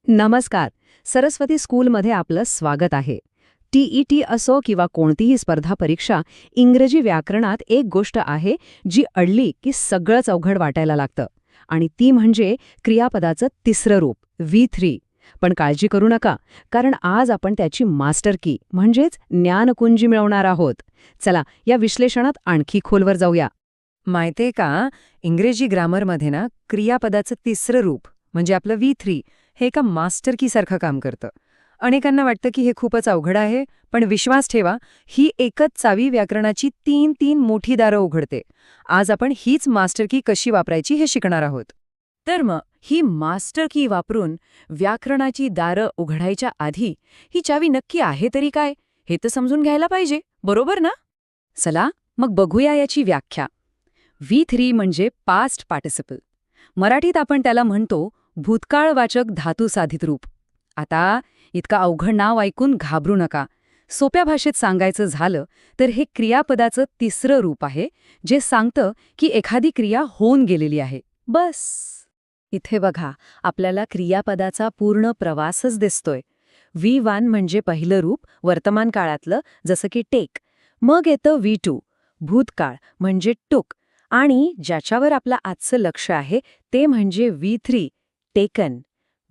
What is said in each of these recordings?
नमस्कार. सरस्वती स्कूलमध्ये आपलं स्वागत आहे. टीईटी असो किंवा कोणतीही स्पर्धा परीक्षा, इंग्रजी व्याकरणात एक गोष्ट आहे जी अडली की सगळंच अवघड वाटायला लागतं, आणि ती म्हणजे क्रियापदाचं तिसरं रूप V3. पण काळजी करू नका, कारण आज आपण त्याची मास्टर की म्हणजेच ज्ञानकुंजी मिळवणार आहोत. चला या विश्लेषणात आणखी खोलवर जाऊया. माहितीये का, इंग्रजी ग्रामरमध्ये ना क्रियापदाचं तिसरं रूप म्हणजे आपलं V3 हे एका मास्टर की सारखं काम करतं. अनेकांना वाटतं की हे खूपच अवघड आहे, पण विश्वास ठेवा, ही एकच चावी व्याकरणाची तीन तीन मोठी दारं उघडते. आज आपण हीच मास्टर की कशी वापरायची हे शिकणार आहोत. तर मग ही मास्टर की वापरून व्याकरणाची दारं उघडायच्या आधी ही चावी नक्की आहे तरी काय हे तर समजून घ्यायला पाहिजे, बरोबर ना? चला मग बघूया याची व्याख्या. V3 म्हणजे पास्ट पार्टिसिपल. मराठीत आपण त्याला म्हणतो भूतकाळवाचक धातुसाधित रूप. आता इतका अवघड नाव ऐकून घाबरू नका. सोप्या भाषेत सांगायचं झालं तर हे क्रियापदाचं तिसरं रूप आहे, जे सांगतं की एखादी क्रिया होऊन गेलेली आहे. बस. इथे बघा, आपल्याला क्रियापदाचा पूर्ण प्रवासच दिसतोय. V1 म्हणजे पहिलं रूप, वर्तमान काळातलं, जसं की टेक. मग येतं V2, भूतकाळ म्हणजे टुक. आणि ज्याच्यावर आपलं आजचं लक्ष आहे ते म्हणजे V3, टेकन.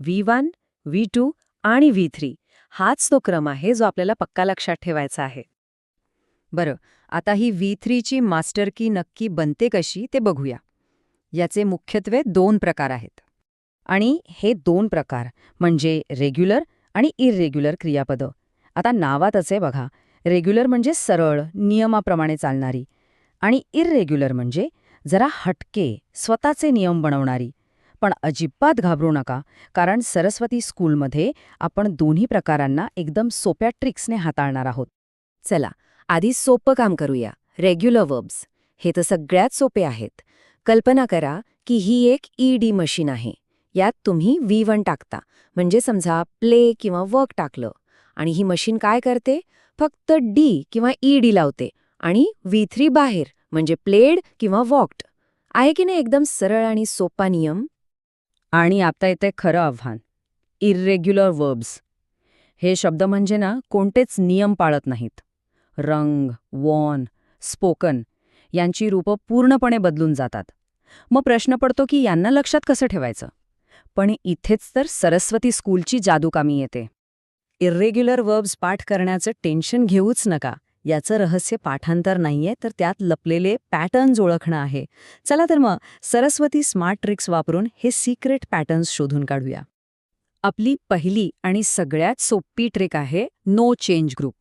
V1, V2 आणि V3 हाच तो क्रम आहे जो आपल्याला पक्का लक्षात ठेवायचा आहे. बरं, आता ही V3 ची मास्टर की नक्की बनते कशी ते बघूया. याचे मुख्यत्वे 2 प्रकार आहेत. आणि हे 2 प्रकार म्हणजे रेग्युलर आणि इररेग्युलर क्रियापदं. आता नावातच आहे बघा, रेग्युलर म्हणजे सरळ, नियमाप्रमाणे चालणारी, आणि इररेग्युलर म्हणजे जरा हटके, स्वतःचे नियम बनवणारी. पण अजिबात घाबरू नका, कारण सरस्वती स्कूलमध्ये आपण दोन्ही प्रकारांना एकदम सोप्या ट्रिक्सने हाताळणार आहोत. चला, आधी सोपं काम करूया. रेग्युलर वर्ब्स हे तर सगळ्यात सोपे आहेत. कल्पना करा की ही एक ईडी मशीन आहे. यात तुम्ही V1 टाकता, म्हणजे समजा प्ले किंवा वर्क टाकलं, आणि ही मशीन काय करते? फक्त डी किंवा ईडी लावते आणि V3 बाहेर, म्हणजे प्लेड किंवा वॉक्ड. आहे की नाही एकदम सरळ आणि सोपा नियम? आणि आता येते खरं आव्हान, इररेग्युलर वर्ब्स. हे शब्द म्हणजे ना कोणतेच नियम पाळत नाहीत. रंग, वॉन, स्पोकन यांची रूपं पूर्णपणे बदलून जातात. मग प्रश्न पडतो की यांना लक्षात कसं ठेवायचं? पण इथेच तर सरस्वती स्कूलची जादू कामी येते. इर्रेग्युलर वर्ब्स पाठ करण्याचं टेन्शन घेऊच नका. याचं रहस्य पाठांतर नाहीये, तर त्यात लपलेले पॅटर्न्स ओळखणं आहे. चला तर मग सरस्वती स्मार्ट ट्रिक्स वापरून हे सिक्रेट पॅटर्न्स शोधून काढूया. आपली पहिली आणि सगळ्यात सोपी ट्रिक आहे नो चेंज ग्रुप.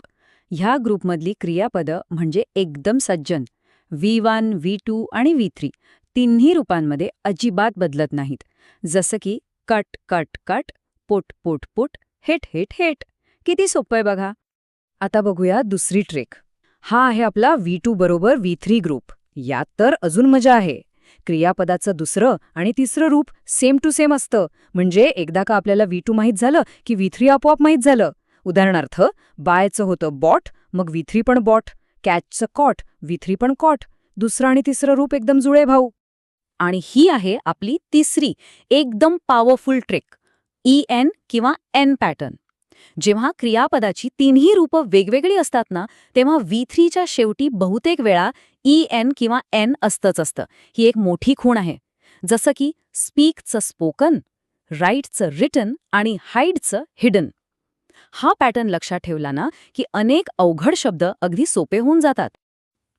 ह्या ग्रुपमधली क्रियापदं म्हणजे एकदम सज्जन. V1, V2 आणि V3 तिन्ही रूपांमध्ये अजिबात बदलत नाहीत. जसं की cut cut cut, put put put, hit hit hit. किती सोपं आहे बघा. आता बघूया दुसरी ट्रिक. हा आहे आपला V2 बरोबर V3 ग्रुप. यात तर अजून मजा आहे. क्रियापदाचं दुसरं आणि तिसरं रूप सेम टू सेम असतं. म्हणजे एकदा का आपल्याला V2 माहीत झालं की V3 आपोआप माहीत झालं. उदाहरणार्थ, बायचं होतं बॉट, मग V3 पण बॉट. कॅचचं कॉट, V3 पण कॉट. दुसरं आणि तिसरं रूप एकदम जुळे भाऊ. आणि ही आहे आपली तिसरी एकदम पॉवरफुल ट्रिक, EN किंवा N पॅटर्न. जेव्हा क्रियापदाची तिन्ही रूपं वेगवेगळी असतात ना, तेव्हा V3च्या शेवटी बहुतेक वेळा EN किंवा N असतं. ही एक मोठी खूण आहे. जसं की स्पीकचं स्पोकन, राईटचं रिटन आणि हाईडचं हिडन. हा पॅटर्न लक्षात ठेवला ना की अनेक अवघड शब्द अगदी सोपे होऊन जातात.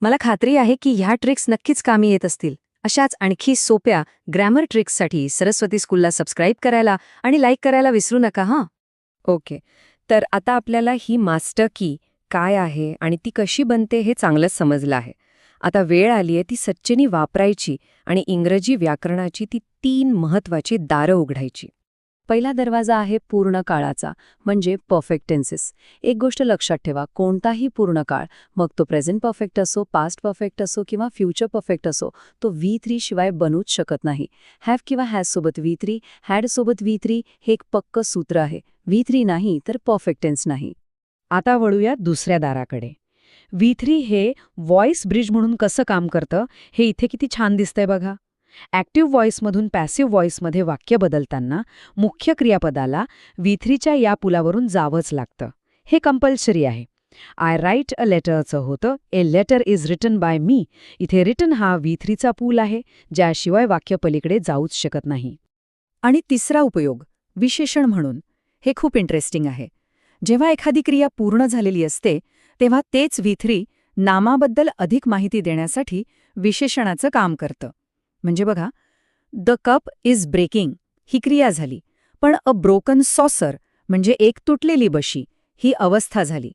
मला खात्री आहे की ह्या ट्रिक्स नक्कीच कामी येत असतील. अशाच आणखी सोप्या ग्रॅमर ट्रिक्ससाठी सरस्वती स्कूलला सबस्क्राईब करायला आणि लाईक करायला विसरू नका हां. ओके, तर आता आपल्याला ही मास्टर की काय आहे आणि ती कशी बनते हे चांगलंच समजलं आहे. आता वेळ आली आहे ती सच्चेनी वापरायची आणि इंग्रजी व्याकरणाची ती 3 महत्त्वाची दारं उघडायची. पहिला दरवाजा आहे पूर्ण काळाचा, म्हणजे परफेक्ट टेन्सेस. एक गोष्ट लक्षात ठेवा, कोणताही पूर्ण काळ, मग तो प्रेझेंट परफेक्ट असो, पास्ट परफेक्ट असो किंवा फ्युचर परफेक्ट असो, तो V3 शिवाय बनूच शकत नाही. हॅव किंवा हॅज सोबत V3, हॅड सोबत V3 हे एक पक्कं सूत्र आहे. V3 नाही तर परफेक्ट टेन्स नाही. आता वळूया दुसऱ्या दाराकडे. V3 हे व्हॉइस ब्रिज म्हणून कसं काम करतं हे इथे किती छान दिसतंय बघा. ॲक्टिव्ह व्हॉईसमधून पॅसिव्ह व्हॉईसमध्ये वाक्य बदलताना मुख्य क्रियापदाला V3च्या या पुलावरून जावंच लागतं. हे कंपल्सरी आहे. आय राईट अ लेटरचं होतं a letter is written by me. इथे रिटन हा V3चा पूल आहे, ज्याशिवाय वाक्य पलीकडे जाऊच शकत नाही. आणि तिसरा उपयोग, विशेषण म्हणून. हे खूप इंटरेस्टिंग आहे. जेव्हा एखादी क्रिया पूर्ण झालेली असते तेव्हा तेच V3 नामाबद्दल अधिक माहिती देण्यासाठी विशेषणाचं काम करतं. म्हणजे बघा, द कप इज ब्रेकिंग ही क्रिया झाली, पण अ ब्रोकन सॉसर म्हणजे एक तुटलेली बशी ही अवस्था झाली.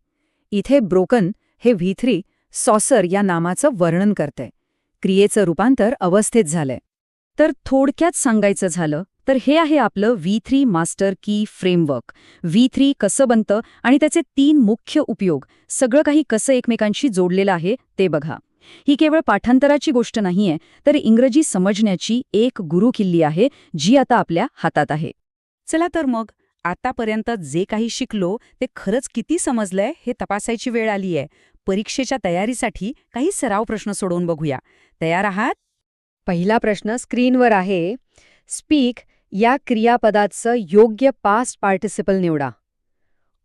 इथे ब्रोकन हे V3 सॉसर या नामाचं वर्णन करतंय. क्रियेचं रूपांतर अवस्थेत झालंय. तर थोडक्यात सांगायचं झालं तर हे आहे आपलं V3 मास्टर की फ्रेमवर्क. V3 कसं बनतं आणि त्याचे 3 मुख्य उपयोग, सगळं काही कसं एकमेकांशी जोडलेलं आहे ते बघा. ही केवळ पाठांतराची गोष्ट नाहीये, तर इंग्रजी समजण्याची एक गुरुकिल्ली आहे, जी आता आपल्या हातात आहे. चला तर मग आतापर्यंत जे काही शिकलो ते खरंच किती समजलंय हे तपासायची वेळ आलीय. परीक्षेच्या तयारीसाठी काही सराव प्रश्न सोडवून बघूया. तयार आहात? पहिला प्रश्न स्क्रीनवर आहे. स्पीक या क्रियापदाचं योग्य पास्ट पार्टिसिपल निवडा.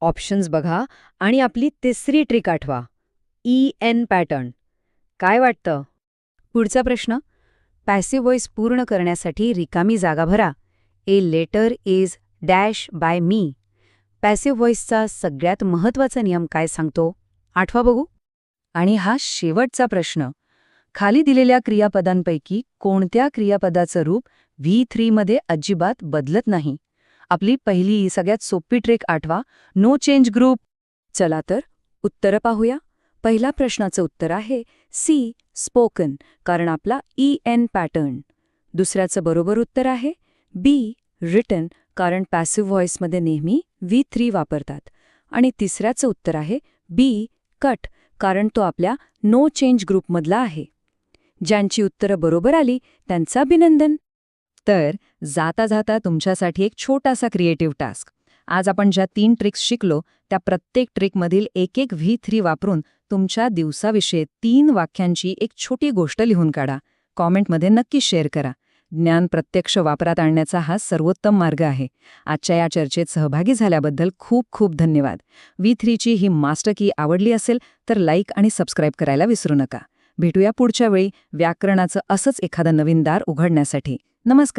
ऑप्शन्स बघा आणि आपली तिसरी ट्रिक आठवा, EN पॅटर्न. काय वाटतं? पुढचा प्रश्न, पॅसिव्ह व्हॉईस पूर्ण करण्यासाठी रिकामी जागा भरा. A letter is dash by me. Passive व्हॉईसचा सगळ्यात महत्त्वाचा नियम काय सांगतो? आठवा बघू. आणि हा शेवटचा प्रश्न, खाली दिलेल्या क्रियापदांपैकी कोणत्या क्रियापदाचं रूप V3 मध्ये अजिबात बदलत नाही? आपली पहिली सगळ्यात सोपी ट्रिक आठवा, नो चेंज ग्रुप. चला तर उत्तरं पाहूया. पहिल्या प्रश्नाचं उत्तर आहे सी, स्पोकन, कारण आपला EN पॅटर्न. दुसऱ्याचं बरोबर उत्तर आहे बी, रिटन, कारण पॅसिव्ह व्हॉईसमध्ये नेहमी V3 वापरतात. आणि तिसऱ्याचं उत्तर आहे बी, कट, कारण तो आपल्या नो चेंज ग्रुपमधला आहे. ज्यांची उत्तरं बरोबर आली त्यांचं अभिनंदन. तर जाता जाता तुमच्यासाठी एक छोटासा क्रिएटिव्ह टास्क. आज आपण ज्या 3 ट्रिक्स शिकलो त्या प्रत्येक ट्रिकमधील एक V3 वापरून तुमच्या दिवसाविषयी 3 वाक्यांची एक छोटी गोष्ट लिहून काढा. कॉमेंटमध्ये नक्की शेअर करा. ज्ञान प्रत्यक्ष वापरात आणण्याचा हा सर्वोत्तम मार्ग आहे. आजच्या या चर्चेत सहभागी झाल्याबद्दल खूप खूप धन्यवाद. V3ची ही मास्टर की आवडली असेल तर लाईक आणि सबस्क्राईब करायला विसरू नका. भेटूया पुढच्या वेळी व्याकरणाचं असंच एखादं नवीन दार उघडण्यासाठी. नमस्कार.